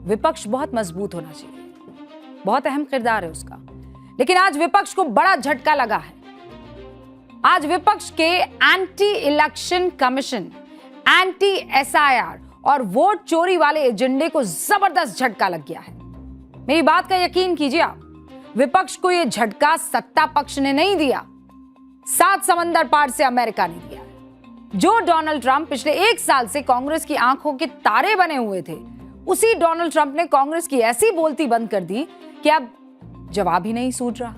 विपक्ष बहुत मजबूत होना चाहिए, बहुत अहम किरदार है उसका। लेकिन आज विपक्ष को बड़ा झटका लगा है। आज विपक्ष के anti election commission, anti SIR और वोट चोरी वाले एजेंडे को जबरदस्त झटका लग गया है। मेरी बात का यकीन कीजिए आप, विपक्ष को यह झटका सत्ता पक्ष ने नहीं दिया, 7 समंदर पार से अमेरिका ने दिया। जो डोनाल्ड ट्रंप पिछले 1 साल से कांग्रेस की आंखों के तारे बने हुए थे, उसी डोनाल्ड ट्रंप ने कांग्रेस की ऐसी बोलती बंद कर दी कि अब जवाब ही नहीं सूझ रहा।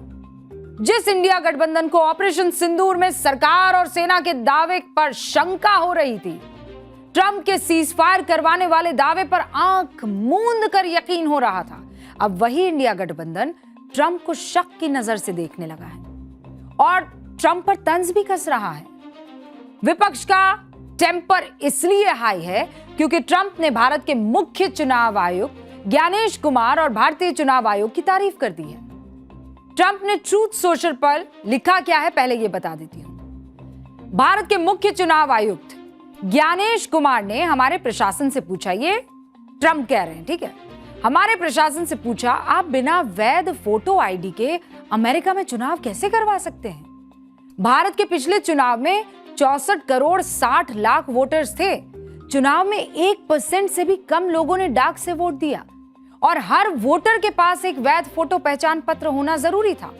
जिस इंडिया गठबंधन को ऑपरेशन सिंदूर में सरकार और सेना के दावे पर शंका हो रही थी, ट्रंप के सीजफायर करवाने वाले दावे पर आंख मूंद कर यकीन हो रहा था, अब वही इंडिया गठबंधन ट्रंप को शक की नजर से देखने लगा है और ट्रंप पर तंज भी कस रहा है। विपक्ष का टेम्पर इसलिए हाई है क्योंकि ट्रंप ने भारत के मुख्य चुनाव आयुक्त ज्ञानेश कुमार और भारतीय चुनाव आयोग की तारीफ कर दी है। ट्रंप ने ट्रूथ सोशल पर लिखा क्या है, पहले यह बता देती हूं। भारत के मुख्य चुनाव आयुक्त ज्ञानेश कुमार ने हमारे प्रशासन से पूछा, ये ट्रंप कह रहे हैं, ठीक है, हमारे प्रशासन से पूछा, आप बिना वैध फोटो आईडी के अमेरिका में चुनाव कैसे करवा सकते हैं? भारत के पिछले चुनाव में 64 करोड़ 60 लाख वोटर्स थे। चुनाव में 1% से भी कम लोगों ने डाक से वोट दिया और हर वोटर के पास एक वैध फोटो पहचान पत्र होना जरूरी था।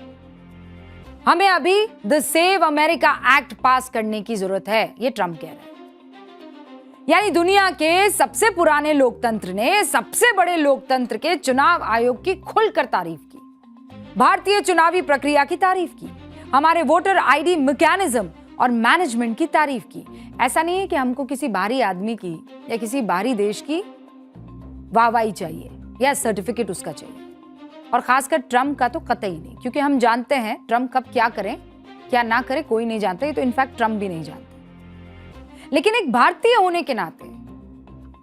हमें अभी द सेव अमेरिका एक्ट पास करने की जरूरत है, ये ट्रंप कह रहे हैं। यानी दुनिया के सबसे पुराने लोकतंत्र ने सबसे बड़े लोकतंत्र के चुनाव आयोग की खुलकर तारीफ की, भारतीय चुनावी प्रक्रिया की तारीफ की, हमारे वोटर आईडी मैकेनिज्म और मैनेजमेंट की तारीफ की। ऐसा नहीं है कि हमको किसी बाहरी आदमी की या किसी बाहरी देश की वाहवाही चाहिए या सर्टिफिकेट उसका चाहिए, और खासकर ट्रंप का तो कतई नहीं, क्योंकि हम जानते हैं ट्रंप कब क्या करें क्या ना करें कोई नहीं जानता, ये तो इनफैक्ट ट्रंप भी नहीं जानते। लेकिन एक भारतीय होने के नाते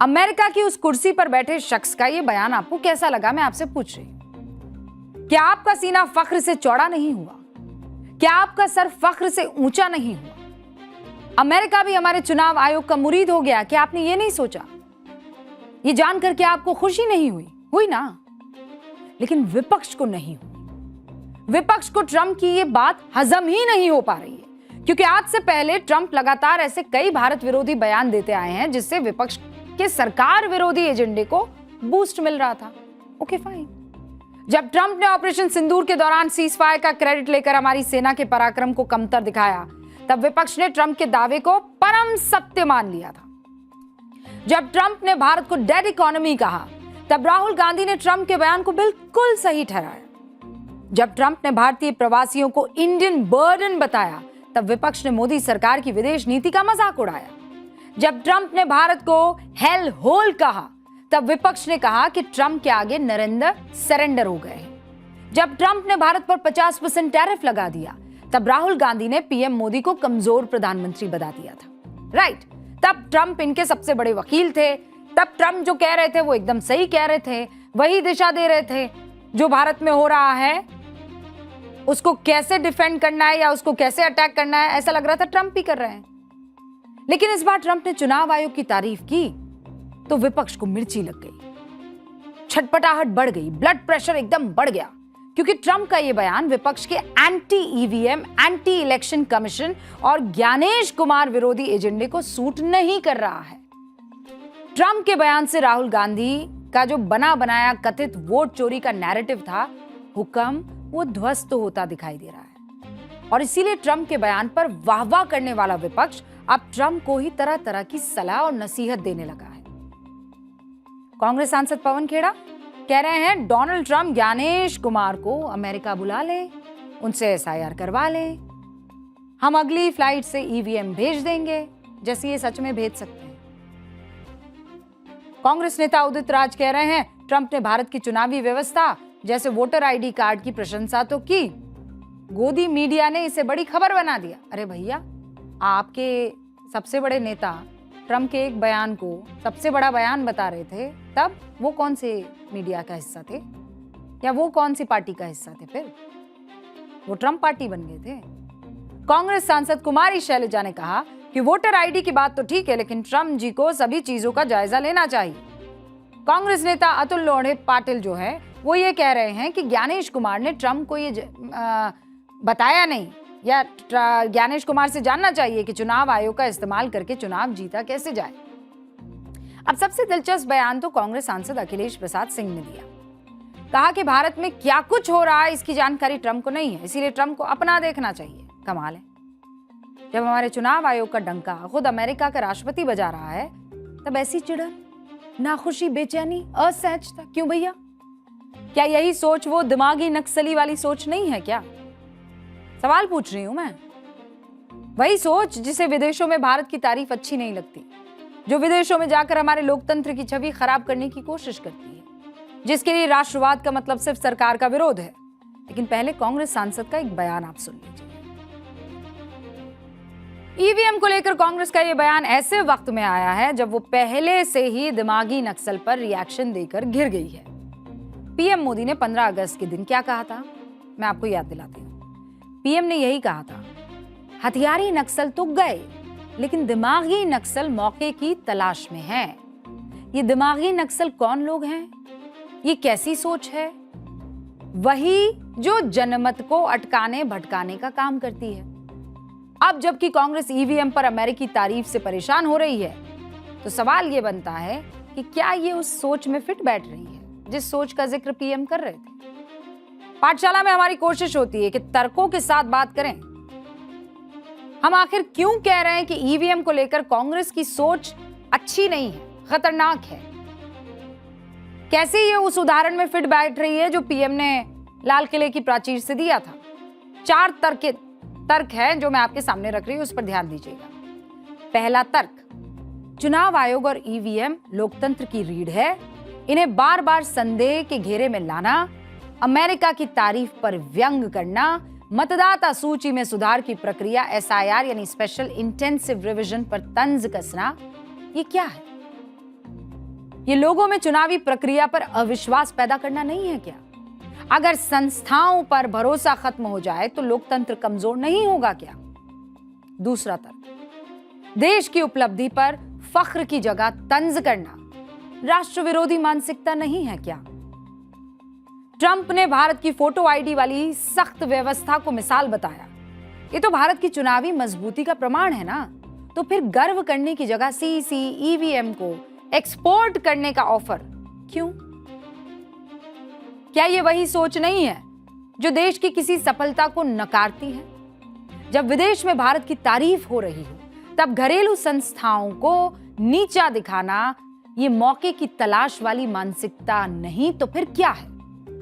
अमेरिका की उस कुर्सी पर बैठे शख्स का यह बयान आपको कैसा लगा, मैं आपसे पूछ रही हूं। क्या आपका सीना फख्र से चौड़ा नहीं हुआ? क्या आपका सर फख्र से ऊंचा नहीं हुआ? अमेरिका भी हमारे चुनाव आयोग का मुरीद हो गया, क्या आपने ये नहीं सोचा? ये जानकर क्या आपको खुशी नहीं हुई? हुई ना। लेकिन विपक्ष को नहीं हुई। विपक्ष को ट्रंप की ये बात हजम ही नहीं हो पा रही है, क्योंकि आज से पहले ट्रंप लगातार ऐसे कई भारत विरोधी बयान देते आए हैं जिससे विपक्ष के सरकार विरोधी एजेंडे को बूस्ट मिल रहा था। Okay fine. जब ट्रंप ने ऑपरेशन सिंदूर के दौरान सीजफायर का क्रेडिट लेकर हमारी सेना के पराक्रम को कमतर दिखाया, तब विपक्ष ने ट्रंप के दावे को परम सत्य मान लिया था। जब ट्रंप ने भारत को डेड इकोनॉमी कहा, तब राहुल गांधी ने ट्रंप के बयान को बिल्कुल सही ठहराया। जब ट्रंप ने भारतीय प्रवासियों को इंडियन बर्डन बताया, तब विपक्ष ने मोदी सरकार की विदेश नीति का मजाक उड़ाया। जब ट्रंप ने भारत को हेल होल कहा, तब विपक्ष ने कहा कि ट्रंप के आगे नरेंद्र सरेंडर हो गए। जब ट्रंप ने भारत पर 50% टैरिफ लगा दिया, तब राहुल गांधी ने पीएम मोदी को कमजोर प्रधानमंत्री बता दिया था। राइट। तब ट्रंप इनके सबसे बड़े वकील थे। तब ट्रंप जो कह रहे थे वो एकदम सही कह रहे थे, वही दिशा दे रहे थे। जो भारत में हो रहा है उसको कैसे डिफेंड करना है या उसको कैसे अटैक करना है, ऐसा लग रहा था ट्रंप ही कर रहे हैं। लेकिन इस बार ट्रंप ने चुनाव आयोग की तारीफ की तो विपक्ष को मिर्ची लग गई, छटपटाहट बढ़ गई, ब्लड प्रेशर एकदम बढ़ गया, क्योंकि ट्रंप का यह बयान विपक्ष के anti EVM, anti election commission और ज्ञानेश कुमार विरोधी एजेंडे को सूट नहीं कर रहा है। ट्रंप के बयान से राहुल गांधी का जो बना बनाया कथित वोट चोरी का नैरेटिव था, हुक्म वो ध्वस्त होता दिखाई दे रहा है। और इसीलिए ट्रंप के बयान पर वाहवाह करने वाला विपक्ष अब ट्रंप को ही तरह तरह की सलाह और नसीहत देने लगा है। कांग्रेस सांसद पवन खेड़ा कह रहे हैं डोनाल्ड ट्रंप ज्ञानेश कुमार को अमेरिका बुला ले, उनसे एसआईआर करवा ले, हम अगली फ्लाइट से ईवीएम भेज देंगे, जैसे ये सच में भेज सकते हैं। कांग्रेस नेता उदित राज कह रहे हैं ट्रंप ने भारत की चुनावी व्यवस्था जैसे वोटर आईडी कार्ड की प्रशंसा तो की, गोदी मीडिया ने इसे बड़ी खबर बना दिया। अरे भैया, आपके सबसे बड़े नेता ट्रंप के एक बयान को सबसे बड़ा बयान बता रहे थे, तब वो कौन से मीडिया का हिस्सा थे या वो कौन सी पार्टी का हिस्सा थे? फिर वो ट्रंप पार्टी बन गए थे। कांग्रेस सांसद कुमारी शैलजा ने कहा कि वोटर आईडी की बात तो ठीक है, लेकिन ट्रंप जी को सभी चीजों का जायजा लेना चाहिए। कांग्रेस नेता अतुल लोढ़े पाटिल जो है वो ये कह रहे हैं कि ज्ञानेश कुमार ने ट्रंप को ये बताया नहीं, या ज्ञानेश कुमार से जानना चाहिए कि चुनाव आयोग का इस्तेमाल करके चुनाव जीता कैसे जाए। अब सबसे दिलचस्प बयान तो कांग्रेस सांसद अखिलेश प्रसाद सिंह ने दिया। कहा कि भारत में क्या कुछ हो रहा है इसकी जानकारी ट्रंप को नहीं है, इसीलिए ट्रंप को अपना देखना चाहिए। कमाल है, जब हमारे चुनाव आयोग का डंका खुद अमेरिका का राष्ट्रपति बजा रहा है तब ऐसी चिढ़न, नाखुशी, बेचैनी, असहजता क्यों भैया? क्या यही सोच वो दिमागी नक्सली वाली सोच नहीं है क्या? सवाल पूछ रही हूं मैं। वही सोच जिसे विदेशों में भारत की तारीफ अच्छी नहीं लगती, जो विदेशों में जाकर हमारे लोकतंत्र की छवि खराब करने की कोशिश करती है, जिसके लिए राष्ट्रवाद का मतलब सिर्फ सरकार का विरोध है। लेकिन पहले कांग्रेस सांसद का एक बयान आप सुन लीजिए। ईवीएम को लेकर कांग्रेस का यह बयान ऐसे वक्त में आया है जब वो पहले से ही दिमागी नक्सल पर रिएक्शन देकर घिर गई है। पीएम मोदी ने 15 अगस्त के दिन क्या कहा था, मैं आपको याद दिलाती हूँ। पीएम ने यही कहा था, हथियारी नक्सल तो गए लेकिन दिमागी नक्सल मौके की तलाश में है। ये दिमागी नक्सल कौन लोग हैं? ये कैसी सोच है? वही जो जनमत को अटकाने भटकाने का काम करती है। अब जबकि कांग्रेस ईवीएम पर अमेरिकी तारीफ से परेशान हो रही है, तो सवाल ये बनता है कि क्या ये उस सोच में फिट बैठ रही है जिस सोच का जिक्र पीएम कर रहे थे। पाठशाला में हमारी कोशिश होती है कि तर्कों के साथ बात करें। हम आखिर क्यों कह रहे हैं कि ईवीएम को लेकर कांग्रेस की सोच अच्छी नहीं है, खतरनाक है? कैसे ये उस उदाहरण में फिट बैठ रही है जो पीएम ने लाल किले की प्राचीर से दिया था? 4 तर्क है जो मैं आपके सामने रख रही हूं, उस पर ध्यान दीजिएगा। पहला तर्क, चुनाव आयोग और ईवीएम लोकतंत्र की रीढ़ है। इन्हें बार बार संदेह के घेरे में लाना, अमेरिका की तारीफ पर व्यंग करना, मतदाता सूची में सुधार की प्रक्रिया एसआईआर यानी स्पेशल इंटेंसिव रिवीजन पर तंज कसना, ये क्या है? ये लोगों में चुनावी प्रक्रिया पर अविश्वास पैदा करना नहीं है क्या? अगर संस्थाओं पर भरोसा खत्म हो जाए तो लोकतंत्र कमजोर नहीं होगा क्या? दूसरा तर्क, देश की उपलब्धि पर फख्र की जगह तंज करना राष्ट्र विरोधी मानसिकता नहीं है क्या? ट्रंप ने भारत की फोटो आईडी वाली सख्त व्यवस्था को मिसाल बताया। ये तो भारत की चुनावी मजबूती का प्रमाण है ना। तो फिर गर्व करने की जगह सीसी ईवीएम को एक्सपोर्ट करने का ऑफर क्यों? क्या ये वही सोच नहीं है जो देश की किसी सफलता को नकारती है? जब विदेश में भारत की तारीफ हो रही हो तब घरेलू संस्थाओं को नीचा दिखाना ये मौके की तलाश वाली मानसिकता नहीं तो फिर क्या है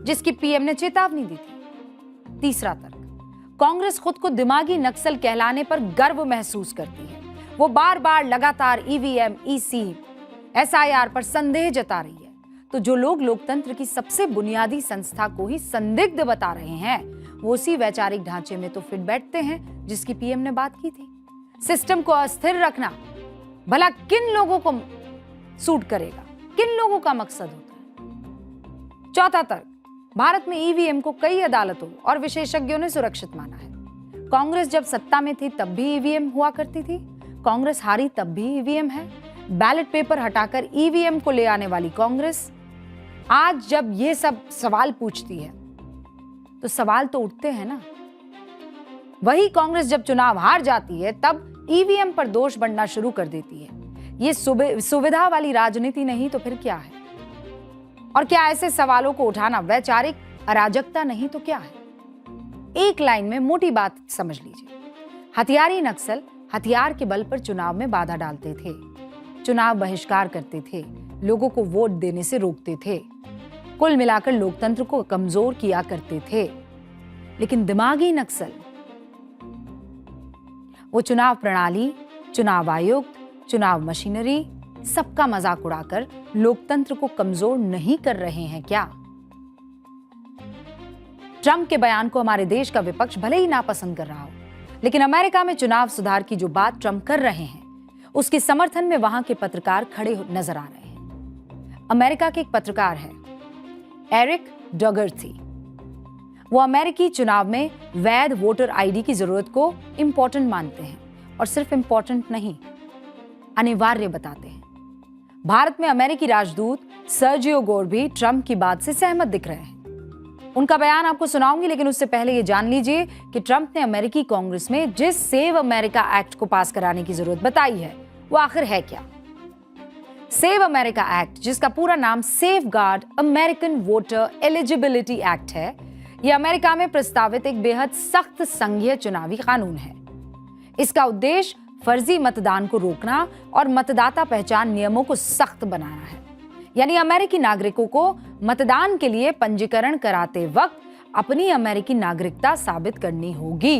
जिसकी पीएम ने चेतावनी दी थी? तीसरा तर्क, कांग्रेस खुद को दिमागी नक्सल कहलाने पर गर्व महसूस करती है। वो बार बार लगातार ईवीएम, ईसी, एसआईआर पर संदेह जता रही है। तो जो लोग लोकतंत्र की सबसे बुनियादी संस्था को ही संदिग्ध बता रहे हैं, वो उसी वैचारिक ढांचे में तो फिट बैठते हैं जिसकी पीएम ने बात की थी। सिस्टम को अस्थिर रखना भला किन लोगों को सूट करेगा, किन लोगों का मकसद होता है? चौथा तर्क, भारत में ईवीएम को कई अदालतों और विशेषज्ञों ने सुरक्षित माना है। कांग्रेस जब सत्ता में थी तब भी ईवीएम हुआ करती थी, कांग्रेस हारी तब भी ईवीएम है। बैलेट पेपर हटाकर ईवीएम को ले आने वाली कांग्रेस आज जब ये सब सवाल पूछती है तो सवाल तो उठते हैं ना। वही कांग्रेस जब चुनाव हार जाती है तब ईवीएम पर दोष बढ़ना शुरू कर देती है। ये सुविधा वाली राजनीति नहीं तो फिर क्या है? और क्या ऐसे सवालों को उठाना वैचारिक अराजकता नहीं तो क्या है? एक लाइन में मोटी बात समझ लीजिए। हथियारी नक्सल हथियार के बल पर चुनाव में बाधा डालते थे, चुनाव बहिष्कार करते थे, लोगों को वोट देने से रोकते थे, कुल मिलाकर लोकतंत्र को कमजोर किया करते थे। लेकिन दिमागी नक्सल वो चुनाव प्रणाली, चुनाव आयुक्त, चुनाव मशीनरी सबका मजाक उड़ाकर लोकतंत्र को कमजोर नहीं कर रहे हैं क्या? ट्रंप के बयान को हमारे देश का विपक्ष भले ही नापसंद कर रहा हो, लेकिन अमेरिका में चुनाव सुधार की जो बात ट्रंप कर रहे हैं उसके समर्थन में वहां के पत्रकार खड़े नजर आ रहे हैं। अमेरिका के एक पत्रकार है एरिक डगर्थी। वो अमेरिकी चुनाव में वैध वोटर आईडी की जरूरत को इंपॉर्टेंट मानते हैं और सिर्फ इंपॉर्टेंट नहीं, अनिवार्य बताते हैं। भारत में अमेरिकी राजदूत सर्जियो गोर भी ट्रंप की बात से सहमत दिख रहे हैं। उनका बयान आपको सुनाऊंगी, लेकिन उससे पहले ये जान लीजिए कि ट्रंप ने अमेरिकी कांग्रेस में जिस सेव अमेरिका एक्ट को पास कराने की जरूरत बताई है वो आखिर है क्या। सेव अमेरिका एक्ट, जिसका पूरा नाम safeguard American voter eligibility act है, यह अमेरिका में प्रस्तावित एक बेहद सख्त संघीय चुनावी कानून है। इसका उद्देश्य फर्जी मतदान को रोकना और मतदाता पहचान नियमों को सख्त बनाना है। यानी अमेरिकी नागरिकों को मतदान के लिए पंजीकरण कराते वक्त अपनी अमेरिकी नागरिकता साबित करनी होगी।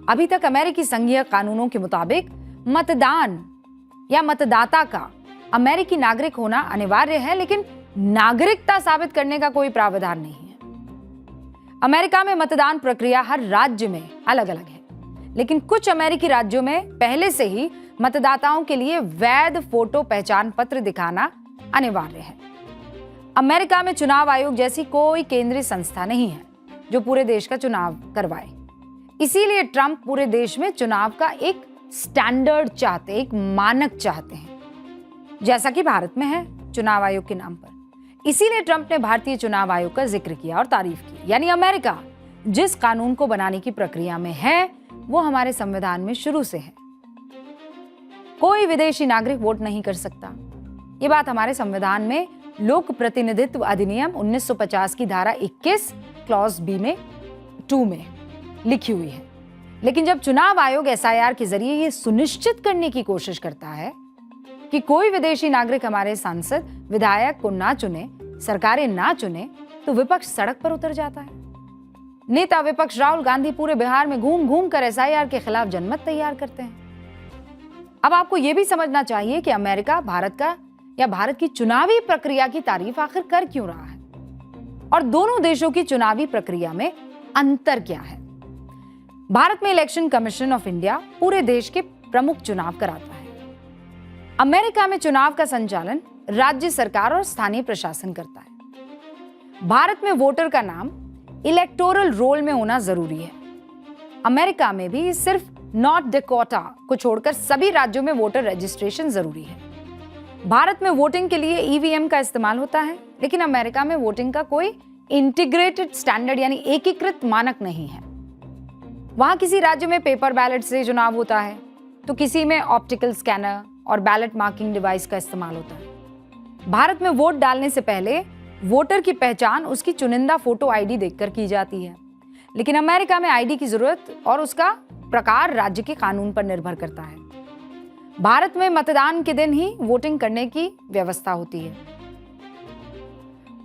अभी तक अमेरिकी संघीय कानूनों के मुताबिक मतदान या मतदाता का अमेरिकी नागरिक होना अनिवार्य है, लेकिन नागरिकता साबित करने का कोई प्रावधान नहीं है। अमेरिका में मतदान प्रक्रिया हर राज्य में अलग अलग है, लेकिन कुछ अमेरिकी राज्यों में पहले से ही मतदाताओं के लिए वैध फोटो पहचान पत्र दिखाना अनिवार्य है। अमेरिका में चुनाव आयोग जैसी कोई केंद्रीय संस्था नहीं है जो पूरे देश का चुनाव करवाए। इसीलिए ट्रंप पूरे देश में चुनाव का एक स्टैंडर्ड चाहते, एक मानक चाहते हैं, जैसा कि भारत में है चुनाव आयोग के नाम पर। इसीलिए ट्रंप ने भारतीय चुनाव आयोग का जिक्र किया और तारीफ की। यानी अमेरिका जिस कानून को बनाने की प्रक्रिया में है वो हमारे संविधान में शुरू से है। कोई विदेशी नागरिक वोट नहीं कर सकता। ये बात हमारे संविधान में लोक प्रतिनिधित्व अधिनियम 1950 की धारा 21 क्लॉज बी में 2 में लिखी हुई है। लेकिन जब चुनाव आयोग एसआईआर के जरिए ये सुनिश्चित करने की कोशिश करता है कि कोई विदेशी नागरिक हमारे सांसद विधायक को ना चुने, सरकारें ना चुने, तो विपक्ष सड़क पर उतर जाता है। नेता विपक्ष राहुल गांधी पूरे बिहार में घूम घूम कर एसआईआर के खिलाफ जनमत तैयार करते हैं। अब आपको यह भी समझना चाहिए कि अमेरिका भारत का या भारत की चुनावी प्रक्रिया की तारीफ आखिर कर क्यों रहा है और दोनों देशों की चुनावी प्रक्रिया में अंतर क्या है। भारत में इलेक्शन कमीशन ऑफ इंडिया पूरे देश के प्रमुख चुनाव कराता है। अमेरिका में चुनाव का संचालन राज्य सरकार और स्थानीय प्रशासन करता है। भारत में वोटर का नाम इलेक्टोरल रोल में होना जरूरी है। अमेरिका में भी सिर्फ नॉर्थ डकोटा को छोड़कर सभी राज्यों में वोटर रजिस्ट्रेशन जरूरी है। भारत में वोटिंग के लिए ईवीएम का इस्तेमाल होता है, लेकिन अमेरिका में वोटिंग का कोई इंटीग्रेटेड स्टैंडर्ड यानी एकीकृत मानक नहीं है। वहां किसी राज्य में पेपर बैलेट से चुनाव होता है तो किसी में ऑप्टिकल स्कैनर और बैलेट मार्किंग डिवाइस का इस्तेमाल होता है। भारत में वोट डालने से पहले वोटर की पहचान उसकी चुनिंदा फोटो आईडी देखकर की जाती है, लेकिन अमेरिका में आईडी की जरूरत और उसका प्रकार राज्य के कानून पर निर्भर करता है। भारत में मतदान के दिन ही वोटिंग करने की व्यवस्था होती है।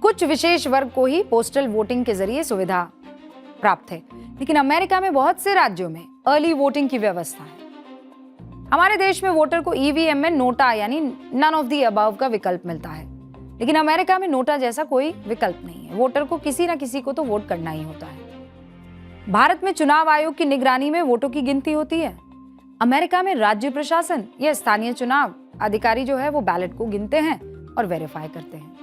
कुछ विशेष वर्ग को ही पोस्टल वोटिंग के जरिए सुविधा प्राप्त है, लेकिन अमेरिका में बहुत से राज्यों में अर्ली वोटिंग की व्यवस्था है। हमारे देश में वोटर को ईवीएम में नोटा यानी नन ऑफ द अबव का विकल्प मिलता है, लेकिन अमेरिका में नोटा जैसा कोई विकल्प नहीं है। वोटर को किसी न किसी को तो वोट करना ही होता है। भारत में चुनाव आयोग की निगरानी में वोटों की गिनती होती है। अमेरिका में राज्य प्रशासन या स्थानीय चुनाव अधिकारी जो है वो बैलेट को गिनते हैं और वेरीफाई करते हैं।